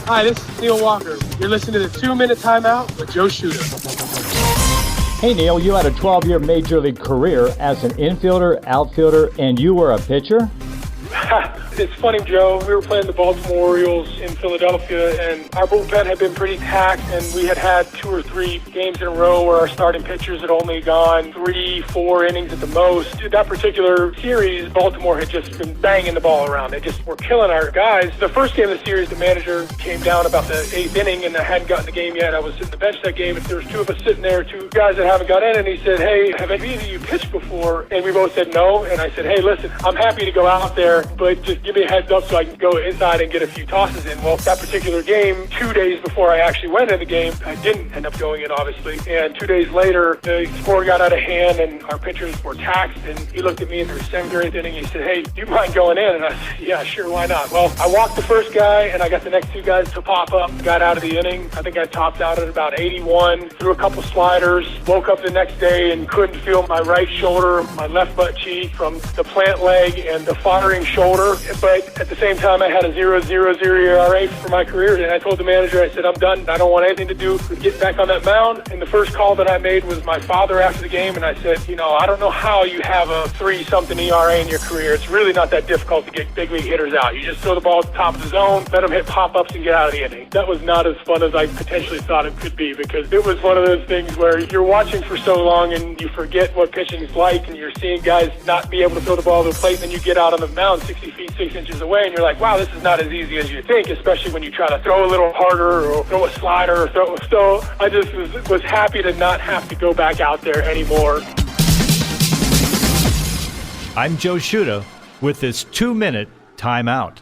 Hi, this is Neil Walker. You're listening to the 2-Minute Timeout with Joe Shuda. Hey, Neil, you had a 12-year Major League career as an infielder, outfielder, and you were a pitcher? It's funny, Joe. We were playing the Baltimore Orioles in Philadelphia, and our bullpen had been pretty packed, and we had 2 or 3 games in a row where our starting pitchers had only gone 3-4 innings at the most. That particular series, Baltimore had just been banging the ball around. They just were killing our guys. The first game of the series, the manager came down about the 8th inning, and I hadn't gotten the game yet. I was sitting the bench that game, and there was 2 of us sitting there, 2 guys that haven't got in, and he said, "Hey, have any of you pitched before?" And we both said no, and I said, "Hey, listen, I'm happy to go out there, but just give me a heads up so I can go inside and get a few tosses in." Well, that particular game, 2 days before I actually went in the game, I didn't end up going in, obviously. And 2 days later, the score got out of hand and our pitchers were taxed. And he looked at me in the 7th or 8th inning. He said, "Hey, do you mind going in?" And I said, "Yeah, sure, why not?" Well, I walked the first guy and I got the next 2 guys to pop up, got out of the inning. I think I topped out at about 81, threw a couple sliders, woke up the next day and couldn't feel my right shoulder, my left butt cheek from the plant leg and the firing shoulder. But at the same time, I had a 0.00 ERA for my career, and I told the manager, I said, "I'm done. I don't want anything to do with getting back on that mound." And the first call that I made was my father after the game, and I said, "I don't know how you have a 3-something ERA in your career. It's really not that difficult to get big league hitters out. You just throw the ball at the top of the zone, let them hit pop-ups and get out of the inning." That was not as fun as I potentially thought it could be, because it was one of those things where you're watching for so long and you forget what pitching is like, and you're seeing guys not be able to throw the ball to the plate, and then you get out on the mound 60 feet, 6 inches away, and you're like, wow, this is not as easy as you think, especially when you try to throw a little harder or throw a slider or throw. So I just was happy to not have to go back out there anymore. I'm Joe Shuda with this 2-Minute Timeout.